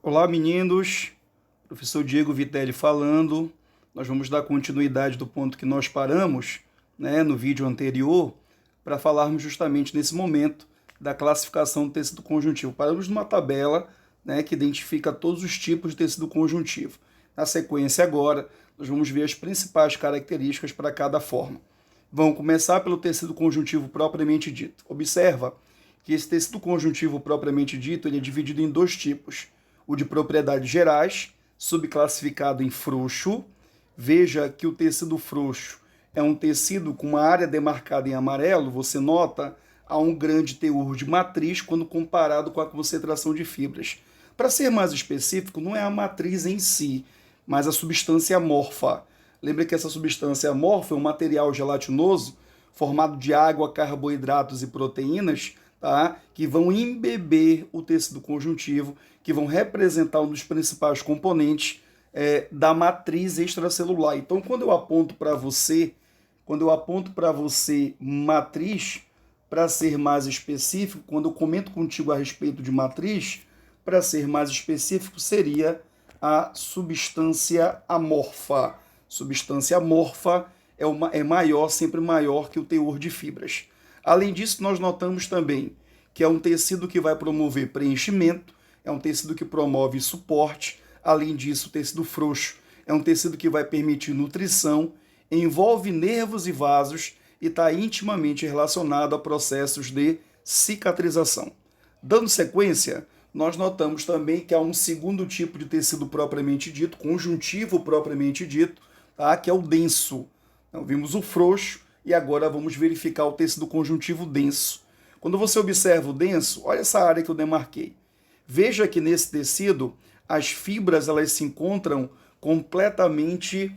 Olá, meninos. Professor Diego Vitelli falando. Nós vamos dar continuidade do ponto que nós paramos, no vídeo anterior, para falarmos justamente nesse momento da classificação do tecido conjuntivo. Paramos numa tabela, que identifica todos os tipos de tecido conjuntivo. Na sequência agora, nós vamos ver as principais características para cada forma. Vamos começar pelo tecido conjuntivo propriamente dito. Observa que esse tecido conjuntivo propriamente dito ele é dividido em dois tipos. O de propriedades gerais, subclassificado em frouxo. Veja que o tecido frouxo é um tecido com uma área demarcada em amarelo. Você nota há um grande teor de matriz quando comparado com a concentração de fibras. Para ser mais específico, não é a matriz em si, mas a substância amorfa. Lembra que essa substância amorfa é um material gelatinoso formado de água, carboidratos e proteínas, que vão embeber o tecido conjuntivo, que vão representar um dos principais componentes da matriz extracelular. Então, quando eu aponto para você matriz, para ser mais específico, quando eu comento contigo a respeito de matriz, para ser mais específico, seria a substância amorfa. Substância amorfa é maior, sempre maior que o teor de fibras. Além disso, nós notamos também que é um tecido que vai promover preenchimento, é um tecido que promove suporte. Além disso, o tecido frouxo é um tecido que vai permitir nutrição, envolve nervos e vasos e está intimamente relacionado a processos de cicatrização. Dando sequência, nós notamos também que há um segundo tipo de tecido propriamente dito, conjuntivo propriamente dito, que é o denso. Então, vimos o frouxo e agora vamos verificar o tecido conjuntivo denso. Quando você observa o denso, olha essa área que eu demarquei. Veja que nesse tecido as fibras elas se encontram completamente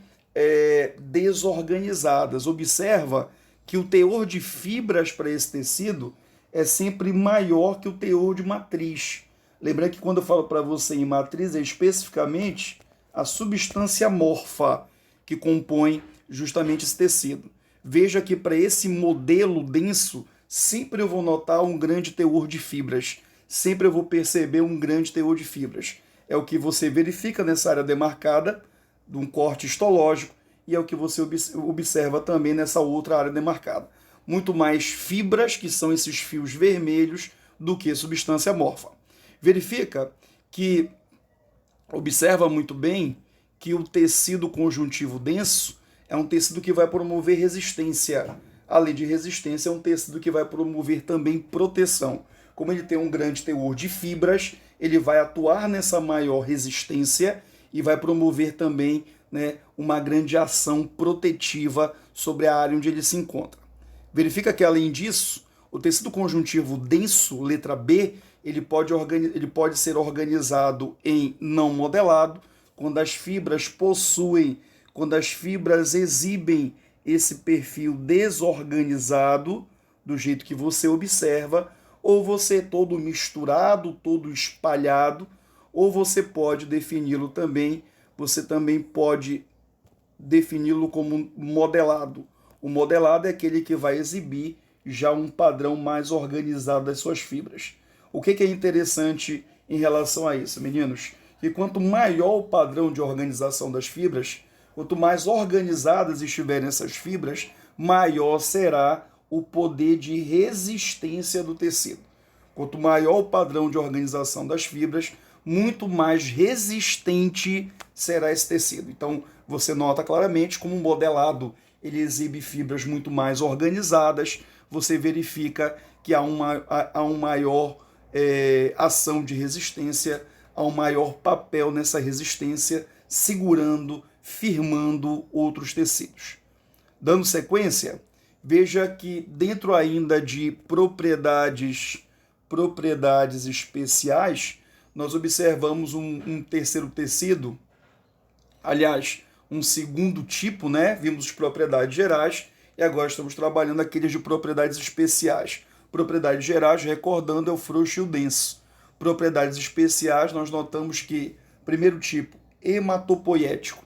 desorganizadas. Observa que o teor de fibras para esse tecido é sempre maior que o teor de matriz. Lembrando que quando eu falo para você em matriz, é especificamente a substância amorfa que compõe justamente esse tecido. Veja que para esse modelo denso, sempre eu vou notar um grande teor de fibras. Sempre eu vou perceber um grande teor de fibras. É o que você verifica nessa área demarcada, de um corte histológico, e é o que você observa também nessa outra área demarcada. Muito mais fibras, que são esses fios vermelhos, do que substância amorfa. Verifica que, observa muito bem, que o tecido conjuntivo denso é um tecido que vai promover resistência. Além de resistência, é um tecido que vai promover também proteção. Como ele tem um grande teor de fibras, ele vai atuar nessa maior resistência e vai promover também uma grande ação protetiva sobre a área onde ele se encontra. Verifica que, além disso, o tecido conjuntivo denso, letra B, ele pode ser organizado em não modelado, quando as fibras exibem esse perfil desorganizado, do jeito que você observa, ou você todo misturado, todo espalhado, ou você pode defini-lo também, como modelado. O modelado é aquele que vai exibir já um padrão mais organizado das suas fibras. O que é interessante em relação a isso, meninos? Que quanto maior o padrão de organização das fibras, quanto mais organizadas estiverem essas fibras, maior será o poder de resistência do tecido. Quanto maior o padrão de organização das fibras, muito mais resistente será esse tecido. Então, você nota claramente como o modelado ele exibe fibras muito mais organizadas, você verifica que há uma maior ação de resistência, há um maior papel nessa resistência, segurando, firmando outros tecidos. Dando sequência, veja que dentro ainda de propriedades especiais, nós observamos um terceiro tecido, aliás, um segundo tipo, Vimos as propriedades gerais e agora estamos trabalhando aqueles de propriedades especiais. Propriedades gerais, recordando, é o frouxo e o denso. Propriedades especiais, nós notamos que, primeiro tipo, hematopoético.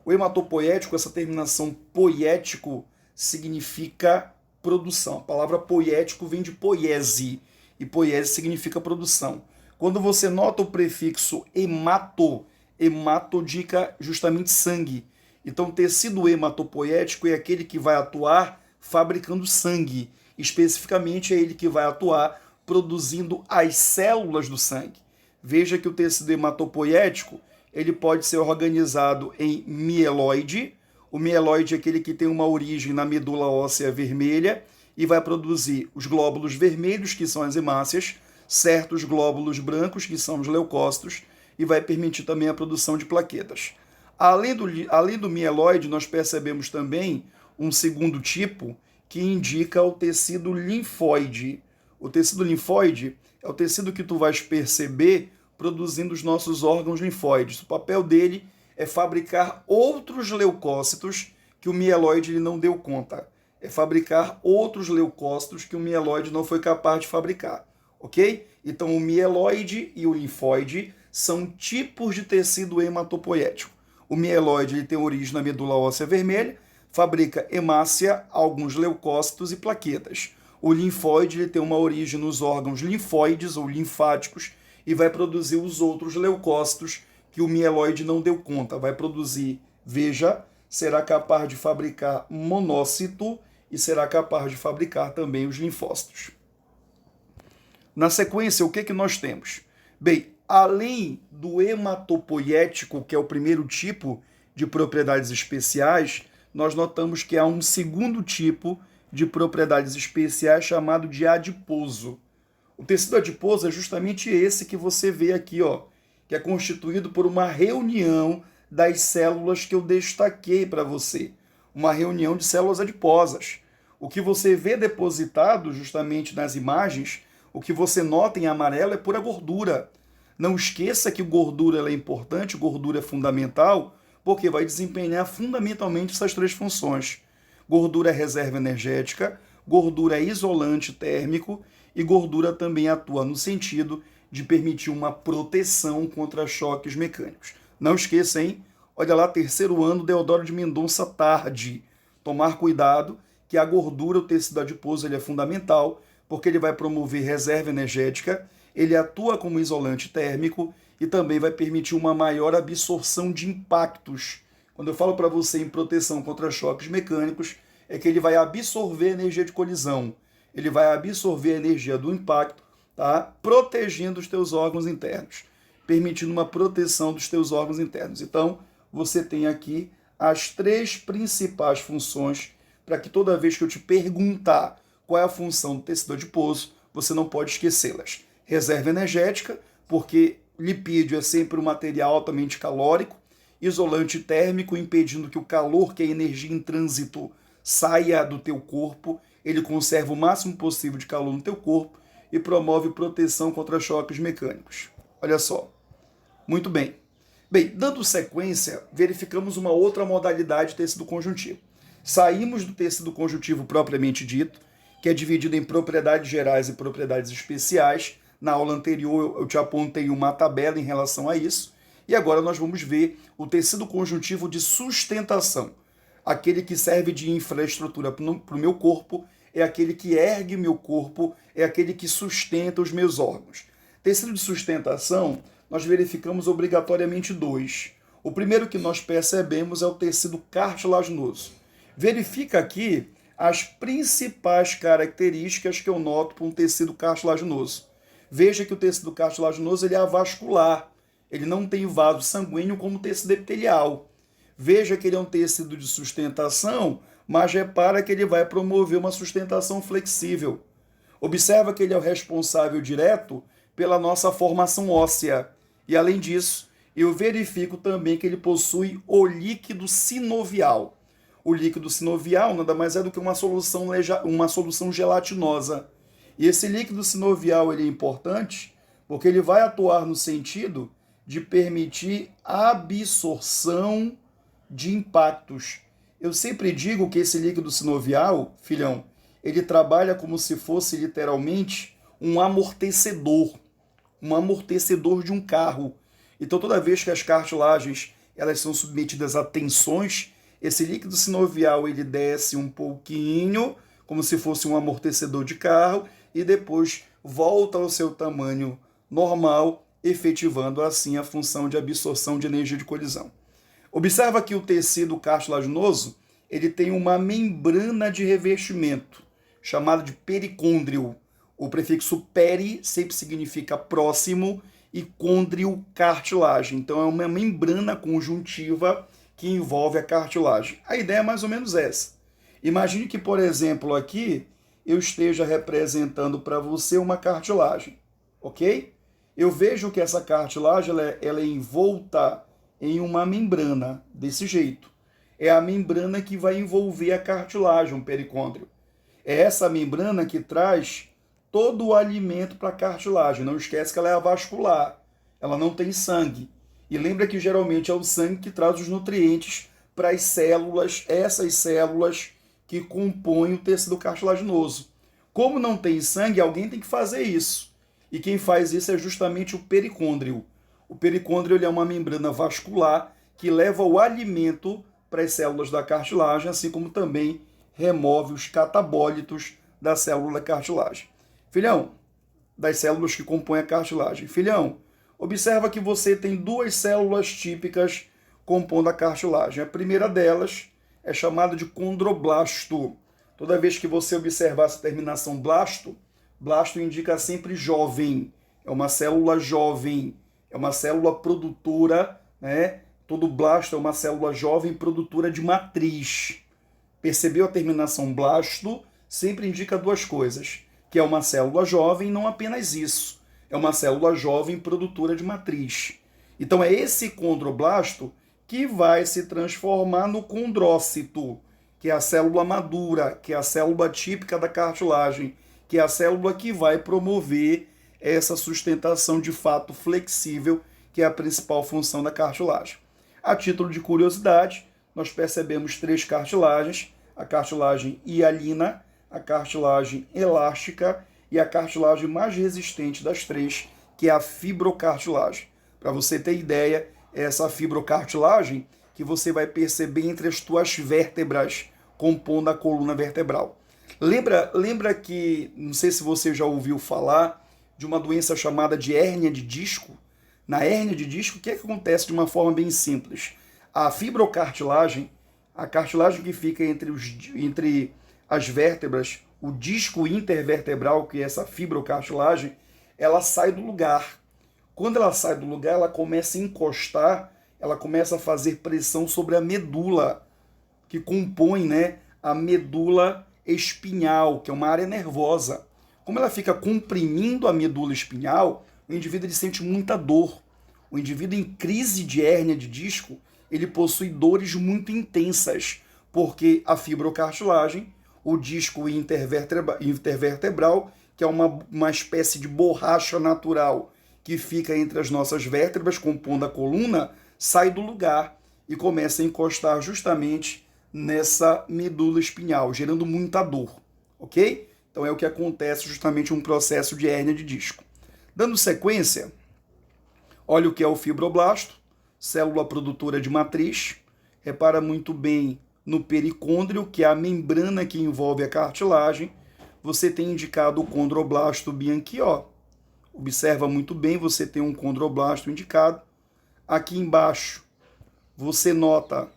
O hematopoético, essa terminação poético, significa produção. A palavra poético vem de poiese, e poiese significa produção. Quando você nota o prefixo hemato, hemato indica justamente sangue. Então, tecido hematopoético é aquele que vai atuar fabricando sangue. Especificamente, é ele que vai atuar produzindo as células do sangue. Veja que o tecido hematopoético ele pode ser organizado em mieloide. O mieloide é aquele que tem uma origem na medula óssea vermelha e vai produzir os glóbulos vermelhos, que são as hemácias, certos glóbulos brancos, que são os leucócitos, e vai permitir também a produção de plaquetas. Além do mieloide, nós percebemos também um segundo tipo que indica o tecido linfóide. O tecido linfóide é o tecido que tu vais perceber produzindo os nossos órgãos linfóides. O papel dele é fabricar outros leucócitos que o mieloide ele não deu conta. É fabricar outros leucócitos que o mieloide não foi capaz de fabricar, ok? Então o mieloide e o linfóide são tipos de tecido hematopoético. O mieloide ele tem origem na medula óssea vermelha, fabrica hemácia, alguns leucócitos e plaquetas. O linfóide ele tem uma origem nos órgãos linfóides ou linfáticos e vai produzir os outros leucócitos que o mieloide não deu conta. Vai produzir, veja, será capaz de fabricar monócito e será capaz de fabricar também os linfócitos. Na sequência, o que nós temos? Bem, além do hematopoético, que é o primeiro tipo de propriedades especiais, nós notamos que há um segundo tipo de propriedades especiais chamado de adiposo. O tecido adiposo é justamente esse que você vê aqui, ó, que é constituído por uma reunião das células que eu destaquei para você. Uma reunião de células adiposas. O que você vê depositado justamente nas imagens, o que você nota em amarelo é pura gordura. Não esqueça que gordura é importante, gordura é fundamental, porque vai desempenhar fundamentalmente essas três funções. Gordura é reserva energética, gordura é isolante térmico e gordura também atua no sentido de permitir uma proteção contra choques mecânicos. Não esqueça, hein? Olha lá, terceiro ano, Deodoro de Mendonça, tarde. Tomar cuidado que a gordura, o tecido adiposo, ele é fundamental, porque ele vai promover reserva energética, ele atua como isolante térmico e também vai permitir uma maior absorção de impactos. Quando eu falo para você em proteção contra choques mecânicos, é que ele vai absorver a energia de colisão, ele vai absorver a energia do impacto, tá? Protegendo os teus órgãos internos, permitindo uma proteção dos teus órgãos internos. Então, você tem aqui as três principais funções para que toda vez que eu te perguntar qual é a função do tecido adiposo, você não pode esquecê-las. Reserva energética, porque lipídio é sempre um material altamente calórico, isolante térmico, impedindo que o calor, que é a energia em trânsito, saia do teu corpo, ele conserva o máximo possível de calor no teu corpo e promove proteção contra choques mecânicos. Olha só. Muito bem. Bem, dando sequência, verificamos uma outra modalidade de tecido conjuntivo. Saímos do tecido conjuntivo propriamente dito, que é dividido em propriedades gerais e propriedades especiais. Na aula anterior eu te apontei uma tabela em relação a isso. E agora nós vamos ver o tecido conjuntivo de sustentação. Aquele que serve de infraestrutura para o meu corpo, é aquele que ergue meu corpo, é aquele que sustenta os meus órgãos. Tecido de sustentação, nós verificamos obrigatoriamente dois. O primeiro que nós percebemos é o tecido cartilaginoso. Verifica aqui as principais características que eu noto para um tecido cartilaginoso. Veja que o tecido cartilaginoso ele é avascular, ele não tem vaso sanguíneo como o tecido epitelial. Veja que ele é um tecido de sustentação, mas repara que ele vai promover uma sustentação flexível. Observa que ele é o responsável direto pela nossa formação óssea. E além disso, eu verifico também que ele possui o líquido sinovial. O líquido sinovial nada mais é do que uma solução gelatinosa. E esse líquido sinovial ele é importante porque ele vai atuar no sentido de permitir a absorção de impactos. Eu sempre digo que esse líquido sinovial, filhão, ele trabalha como se fosse literalmente um amortecedor de um carro. Então toda vez que as cartilagens elas são submetidas a tensões, esse líquido sinovial ele desce um pouquinho, como se fosse um amortecedor de carro, e depois volta ao seu tamanho normal, efetivando assim a função de absorção de energia de colisão. Observa que o tecido cartilaginoso ele tem uma membrana de revestimento, chamada de pericôndrio. O prefixo peri sempre significa próximo e côndrio, cartilagem. Então é uma membrana conjuntiva que envolve a cartilagem. A ideia é mais ou menos essa. Imagine que, por exemplo, aqui eu esteja representando para você uma cartilagem, ok? Eu vejo que essa cartilagem ela é envolta em uma membrana, desse jeito. É a membrana que vai envolver a cartilagem, o pericôndrio. É essa membrana que traz todo o alimento para a cartilagem. Não esquece que ela é avascular, ela não tem sangue. E lembra que geralmente é o sangue que traz os nutrientes para as células, essas células que compõem o tecido cartilaginoso. Como não tem sangue, alguém tem que fazer isso. E quem faz isso é justamente o pericôndrio. O pericôndrio ele é uma membrana vascular que leva o alimento para as células da cartilagem, assim como também remove os catabólitos da célula da cartilagem. Filhão, das células que compõem a cartilagem. Filhão, observa que você tem duas células típicas compondo a cartilagem. A primeira delas é chamada de condroblasto. Toda vez que você observar essa terminação blasto, blasto indica sempre jovem. É uma célula jovem, é uma célula produtora, né? Todo blasto é uma célula jovem produtora de matriz. Percebeu a terminação blasto? Sempre indica duas coisas, que é uma célula jovem e não apenas isso. É uma célula jovem produtora de matriz. Então é esse condroblasto que vai se transformar no condrócito, que é a célula madura, que é a célula típica da cartilagem, que é a célula que vai promover essa sustentação de fato flexível, que é a principal função da cartilagem. A título de curiosidade, nós percebemos três cartilagens: a cartilagem hialina, a cartilagem elástica e a cartilagem mais resistente das três, que é a fibrocartilagem. Para você ter ideia, é essa fibrocartilagem que você vai perceber entre as tuas vértebras, compondo a coluna vertebral. Lembra que, não sei se você já ouviu falar, de uma doença chamada de hérnia de disco? Na hérnia de disco, o que acontece de uma forma bem simples? A fibrocartilagem, a cartilagem que fica entre as vértebras, o disco intervertebral, que é essa fibrocartilagem, ela sai do lugar. Quando ela sai do lugar, ela começa a encostar, ela começa a fazer pressão sobre a medula, que compõe, né, a medula espinhal, que é uma área nervosa. Como ela fica comprimindo a medula espinhal, o indivíduo ele sente muita dor. O indivíduo em crise de hérnia de disco, ele possui dores muito intensas, porque a fibrocartilagem, o disco intervertebral, que é uma espécie de borracha natural que fica entre as nossas vértebras, compondo a coluna, sai do lugar e começa a encostar justamente nessa medula espinhal, gerando muita dor, ok? Então é o que acontece justamente um processo de hérnia de disco. Dando sequência, olha o que é o fibroblasto, célula produtora de matriz. Repara muito bem no pericôndrio, que é a membrana que envolve a cartilagem. Você tem indicado o condroblasto bem aqui, ó. Observa muito bem, você tem um condroblasto indicado. Aqui embaixo, você nota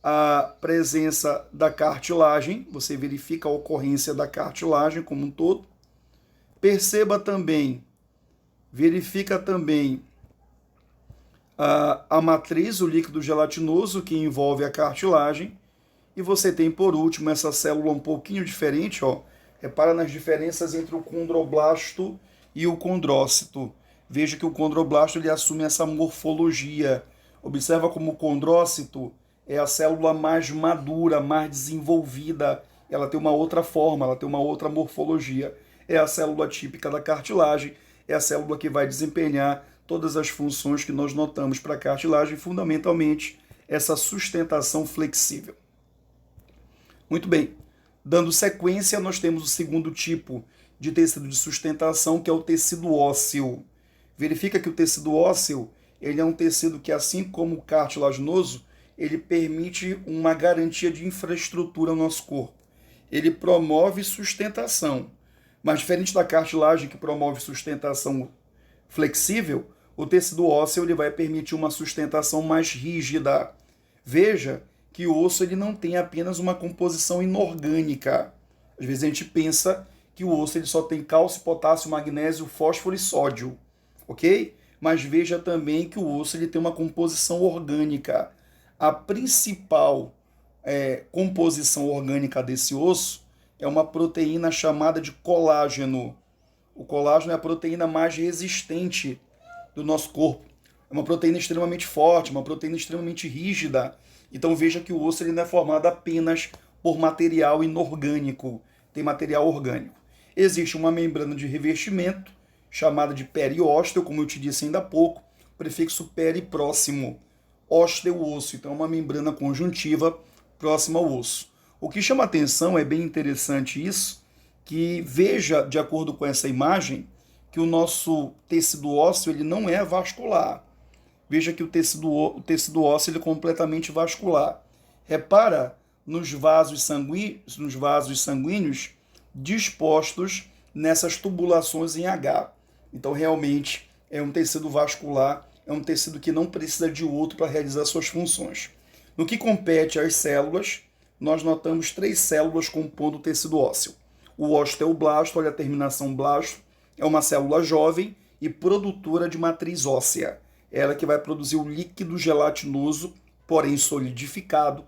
a presença da cartilagem, você verifica a ocorrência da cartilagem como um todo. Perceba também, verifica também a matriz, o líquido gelatinoso que envolve a cartilagem. E você tem, por último, essa célula um pouquinho diferente, ó. Repara nas diferenças entre o condroblasto e o condrócito. Veja que o condroblasto ele assume essa morfologia. Observa como o condrócito é a célula mais madura, mais desenvolvida. Ela tem uma outra forma, ela tem uma outra morfologia. É a célula típica da cartilagem, é a célula que vai desempenhar todas as funções que nós notamos para a cartilagem, fundamentalmente essa sustentação flexível. Muito bem. Dando sequência, nós temos o segundo tipo de tecido de sustentação, que é o tecido ósseo. Verifica que o tecido ósseo ele é um tecido que, assim como o cartilaginoso, ele permite uma garantia de infraestrutura no nosso corpo. Ele promove sustentação. Mas diferente da cartilagem, que promove sustentação flexível, o tecido ósseo ele vai permitir uma sustentação mais rígida. Veja que o osso ele não tem apenas uma composição inorgânica. Às vezes a gente pensa que o osso ele só tem cálcio, potássio, magnésio, fósforo e sódio, ok? Mas veja também que o osso ele tem uma composição orgânica. A principal composição orgânica desse osso é uma proteína chamada de colágeno. O colágeno é a proteína mais resistente do nosso corpo. É uma proteína extremamente forte, uma proteína extremamente rígida. Então veja que o osso ele não é formado apenas por material inorgânico, tem material orgânico. Existe uma membrana de revestimento, chamada de periósteo, como eu te disse ainda há pouco, prefixo peri próximo, ósteo osso, então é uma membrana conjuntiva próxima ao osso. O que chama atenção, é bem interessante isso, que veja, de acordo com essa imagem, que o nosso tecido ósseo ele não é vascular. Veja que o tecido ósseo ele é completamente vascular. Repara nos vasos sanguíneos dispostos nessas tubulações em H. Então, realmente, é um tecido vascular, é um tecido que não precisa de outro para realizar suas funções. No que compete às células, nós notamos 3 células compondo o tecido ósseo. O osteoblasto, olha a terminação blasto, é uma célula jovem e produtora de matriz óssea. Ela que vai produzir o líquido gelatinoso, porém solidificado.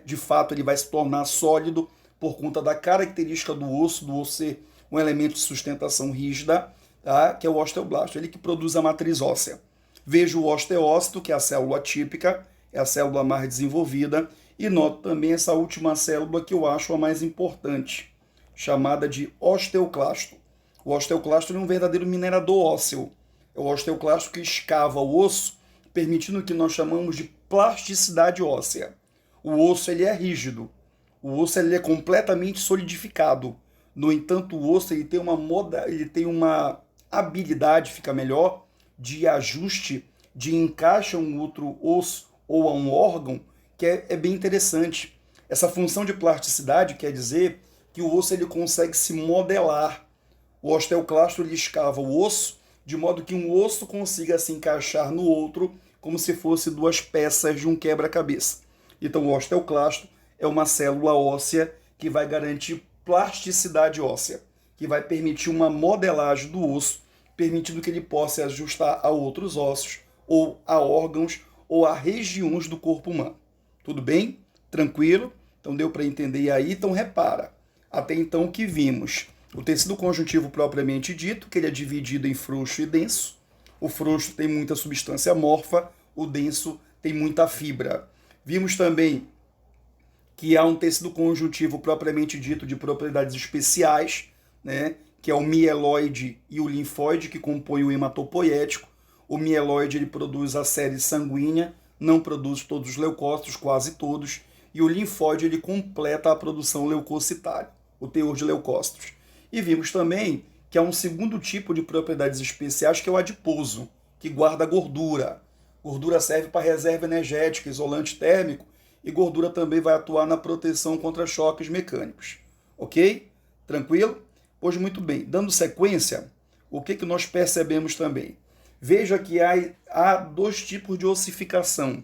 De fato, ele vai se tornar sólido por conta da característica do osso ser um elemento de sustentação rígida, tá? Que é o osteoblasto, ele que produz a matriz óssea. Vejo o osteócito, que é a célula típica, é a célula mais desenvolvida, e noto também essa última célula que eu acho a mais importante, chamada de osteoclasto. O osteoclasto é um verdadeiro minerador ósseo. É o osteoclasto que escava o osso, permitindo o que nós chamamos de plasticidade óssea. O osso ele é rígido, o osso ele é completamente solidificado. No entanto, o osso ele tem uma habilidade, fica melhor, de ajuste, de encaixe a um outro osso ou a um órgão, que é bem interessante. Essa função de plasticidade quer dizer que o osso ele consegue se modelar. O osteoclasto ele escava o osso de modo que um osso consiga se encaixar no outro como se fosse 2 peças de um quebra-cabeça. Então o osteoclasto é uma célula óssea que vai garantir plasticidade óssea, que vai permitir uma modelagem do osso, permitindo que ele possa ajustar a outros ossos, ou a órgãos, ou a regiões do corpo humano. Tudo bem? Tranquilo? Então deu para entender aí? Então repara, até então que vimos o tecido conjuntivo propriamente dito, que ele é dividido em frouxo e denso. O frouxo tem muita substância amorfa, o denso tem muita fibra. Vimos também que há um tecido conjuntivo propriamente dito de propriedades especiais, né, que é o mieloide e o linfóide, que compõem o hematopoético. O mieloide ele produz a série sanguínea, não produz todos os leucócitos, quase todos, e o linfóide ele completa a produção leucocitária, o teor de leucócitos. E vimos também que há um segundo tipo de propriedades especiais, que é o adiposo, que guarda gordura. Gordura serve para reserva energética, isolante térmico, e gordura também vai atuar na proteção contra choques mecânicos. Ok? Tranquilo? Pois muito bem. Dando sequência, o que nós percebemos também? Veja que há 2 tipos de ossificação,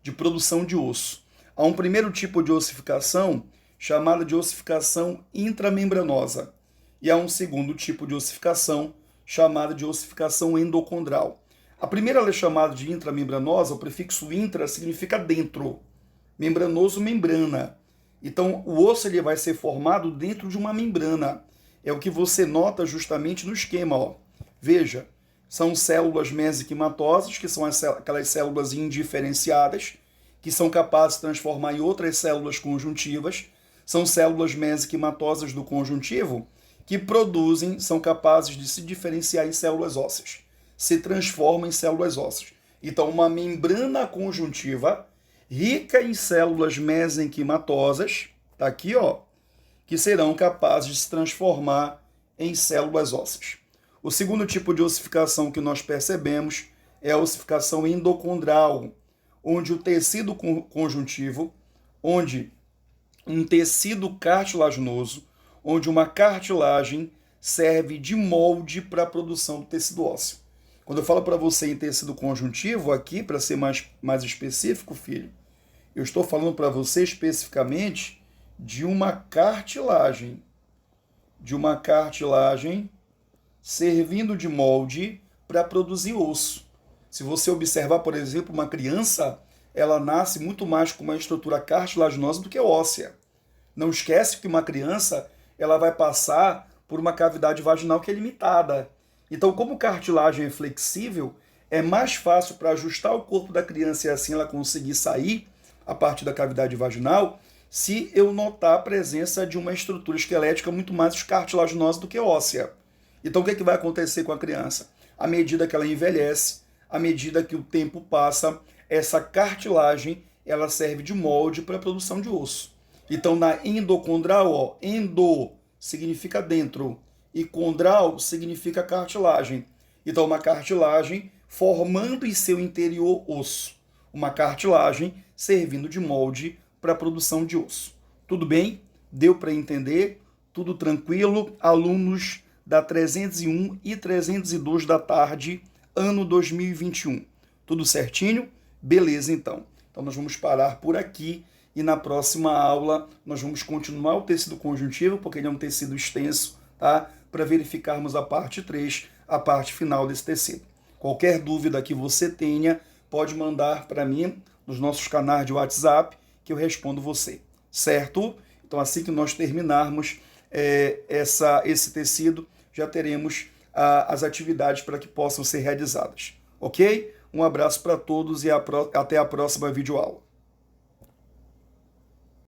de produção de osso. Há um primeiro tipo de ossificação, chamada de ossificação intramembranosa. E há um segundo tipo de ossificação, chamada de ossificação endocondral. A primeira é chamada de intramembranosa, o prefixo intra significa dentro. Membranoso, membrana. Então, o osso ele vai ser formado dentro de uma membrana. É o que você nota justamente no esquema. Ó. Veja, são células mesenquimatosas, que são aquelas células indiferenciadas, que são capazes de transformar em outras células conjuntivas. São células mesenquimatosas do conjuntivo, que são capazes de se diferenciar em células ósseas, se transformam em células ósseas. Então, uma membrana conjuntiva rica em células mesenquimatosas, tá aqui, ó, que serão capazes de se transformar em células ósseas. O segundo tipo de ossificação que nós percebemos é a ossificação endocondral, onde o tecido conjuntivo, onde um tecido cartilaginoso, onde uma cartilagem serve de molde para a produção do tecido ósseo. Quando eu falo para você em tecido conjuntivo, aqui, para ser mais específico, filho, eu estou falando para você especificamente de uma cartilagem. De uma cartilagem servindo de molde para produzir osso. Se você observar, por exemplo, uma criança, ela nasce muito mais com uma estrutura cartilaginosa do que óssea. Não esquece que uma criança ela vai passar por uma cavidade vaginal que é limitada. Então, como cartilagem é flexível, é mais fácil para ajustar o corpo da criança e assim ela conseguir sair a partir da cavidade vaginal, se eu notar a presença de uma estrutura esquelética muito mais cartilaginosa do que óssea. Então, o que vai acontecer com a criança? À medida que ela envelhece, à medida que o tempo passa, essa cartilagem ela serve de molde para a produção de osso. Então, na endocondral, ó, endo significa dentro e condral significa cartilagem. Então, uma cartilagem formando em seu interior osso. Uma cartilagem servindo de molde para a produção de osso. Tudo bem? Deu para entender? Tudo tranquilo? Alunos da 301 e 302 da tarde, ano 2021. Tudo certinho? Beleza, então. Então, nós vamos parar por aqui e na próxima aula nós vamos continuar o tecido conjuntivo, porque ele é um tecido extenso, tá? Para verificarmos a parte 3, a parte final desse tecido. Qualquer dúvida que você tenha, pode mandar para mim nos nossos canais de WhatsApp, que eu respondo você, certo? Então, assim que nós terminarmos esse tecido, já teremos as atividades para que possam ser realizadas, ok? Um abraço para todos e até a próxima videoaula.